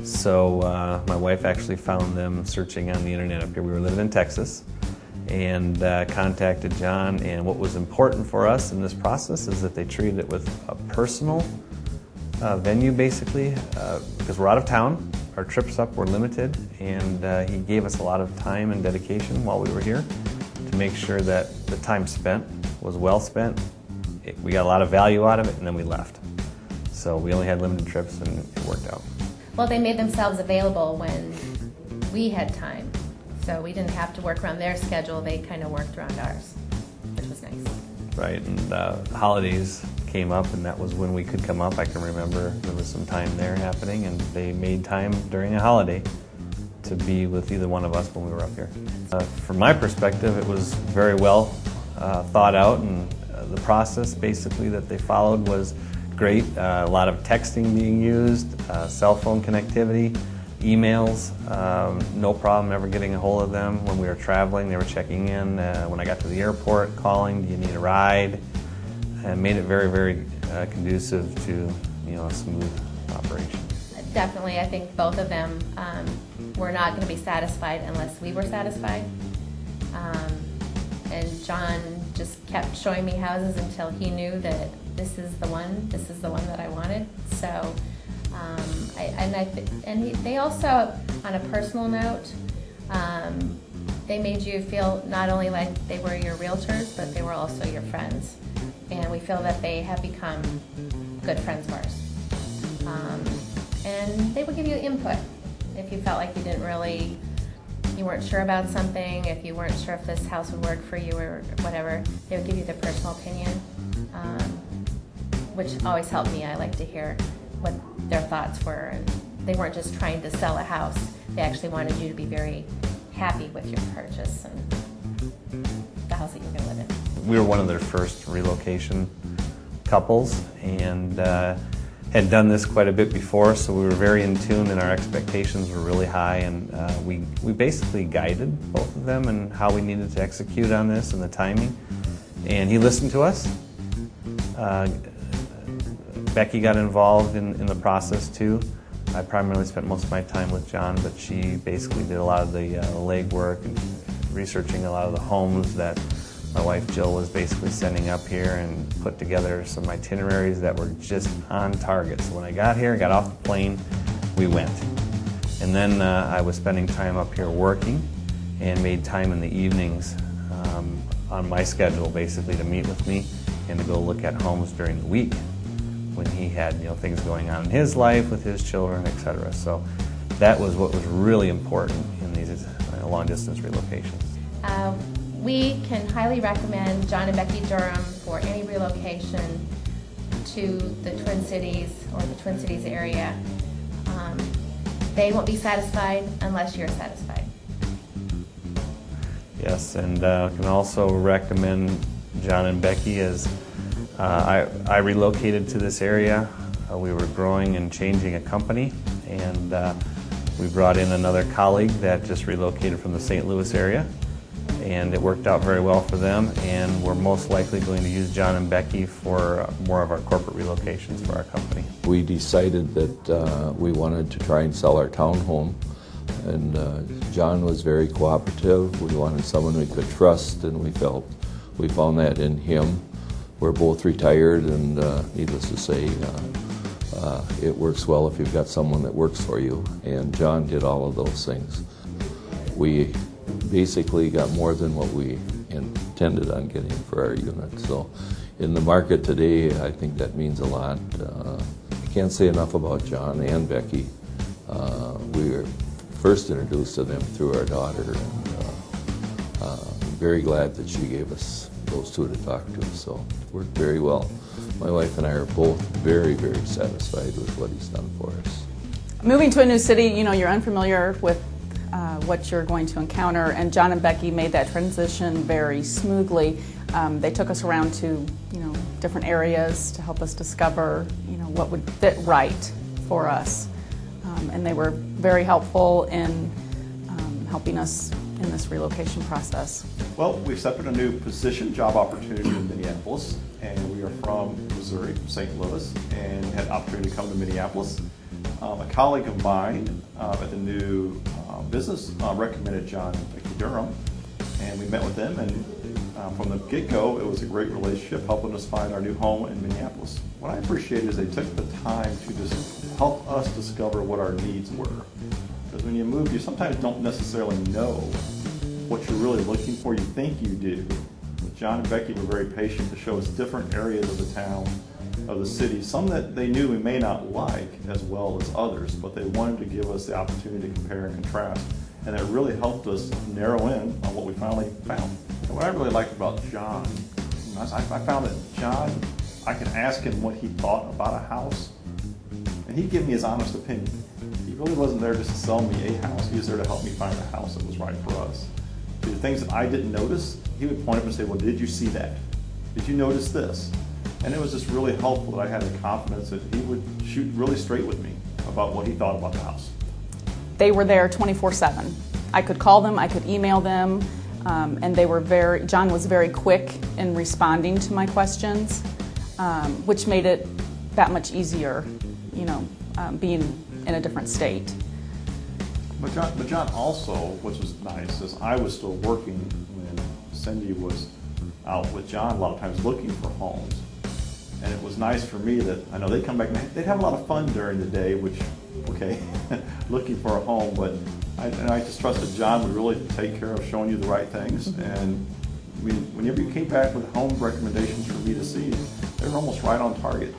So my wife actually found them searching on the internet up here. We were living in Texas and contacted John. And what was important for us in this process is that they treated it with a personal venue, basically, because we're out of town. Our trips up were limited, and he gave us a lot of time and dedication while we were here to make sure that the time spent was well spent. We got a lot of value out of it, and then we left. So we only had limited trips, and it worked out. Well, they made themselves available when we had time, so we didn't have to work around their schedule. They kind of worked around ours, which was nice. Right, and holidays came up, and that was when we could come up. I can remember there was some time there happening, and they made time during a holiday to be with either one of us when we were up here. From my perspective, it was very well thought out, and the process basically that they followed was great. A lot of texting being used, cell phone connectivity, emails, no problem ever getting a hold of them. When we were traveling, they were checking in. When I got to the airport, calling, do you need a ride? And made it very, very conducive to a smooth operation. Definitely, I think both of them were not going to be satisfied unless we were satisfied. And John just kept showing me houses until he knew that this is the one that I wanted. So, they also, on a personal note, they made you feel not only like they were your realtors, but they were also your friends. And we feel that they have become good friends of ours. And they would give you input if you felt like you weren't sure about something, if you weren't sure if this house would work for you or whatever. They would give you their personal opinion, which always helped me. I like to hear what their thoughts were. And they weren't just trying to sell a house. They actually wanted you to be very happy with your purchase and the house that you're going to live in. We were one of their first relocation couples, and had done this quite a bit before, so we were very in tune, and our expectations were really high, and we basically guided both of them in how we needed to execute on this and the timing. And he listened to us. Becky got involved in the process too. I primarily spent most of my time with John, but she basically did a lot of the legwork and researching a lot of the homes that my wife Jill was basically sending up here, and put together some itineraries that were just on target. So when I got here, got off the plane, we went. And then I was spending time up here working, and made time in the evenings on my schedule basically to meet with me and to go look at homes during the week when he had things going on in his life with his children, etc. So that was what was really important in these long distance relocations. We can highly recommend John and Becky Durham for any relocation to the Twin Cities or the Twin Cities area. They won't be satisfied unless you're satisfied. Yes, and I can also recommend John and Becky as I relocated to this area. We were growing and changing a company, and we brought in another colleague that just relocated from the St. Louis area. And it worked out very well for them, and we're most likely going to use John and Becky for more of our corporate relocations for our company. We decided that we wanted to try and sell our townhome, and John was very cooperative. We wanted someone we could trust, and we found that in him. We're both retired, and needless to say, it works well if you've got someone that works for you, and John did all of those things. We basically got more than what we intended on getting for our unit. So in the market today, I think that means a lot. I can't say enough about John and Becky. We were first introduced to them through our daughter, and I'm very glad that she gave us those two to talk to. So it worked very well. My wife and I are both very, very satisfied with what he's done for us. Moving to a new city, you're unfamiliar with what you're going to encounter, and John and Becky made that transition very smoothly. They took us around to different areas to help us discover what would fit right for us, and they were very helpful in helping us in this relocation process. Well, we accepted a new position, job opportunity in Minneapolis, and we are from Missouri, St. Louis, and had opportunity to come to Minneapolis. A colleague of mine at the new business recommended John and Becky Durham, and we met with them, and from the get-go, it was a great relationship, helping us find our new home in Minneapolis. What I appreciate is they took the time to just help us discover what our needs were. Because when you move, you sometimes don't necessarily know what you're really looking for. You think you do. But John and Becky were very patient to show us different areas of the town, of the city, some that they knew we may not like as well as others, but they wanted to give us the opportunity to compare and contrast. And it really helped us narrow in on what we finally found. And what I really liked about John, I found that John, I could ask him what he thought about a house, and he'd give me his honest opinion. He really wasn't there just to sell me a house. He was there to help me find a house that was right for us. The things that I didn't notice, he would point up and say, well, did you see that? Did you notice this? And it was just really helpful that I had the confidence that he would shoot really straight with me about what he thought about the house. They were there 24/7. I could call them, I could email them, and they were John was very quick in responding to my questions, which made it that much easier, being in a different state. But John also, which was nice, is I was still working when Cindy was out with John a lot of times looking for homes. And it was nice for me that I know they'd come back and they'd have a lot of fun during the day, which, okay, looking for a home, but I just trusted John would really take care of showing you the right things. And whenever you came back with home recommendations for me to see, they were almost right on target.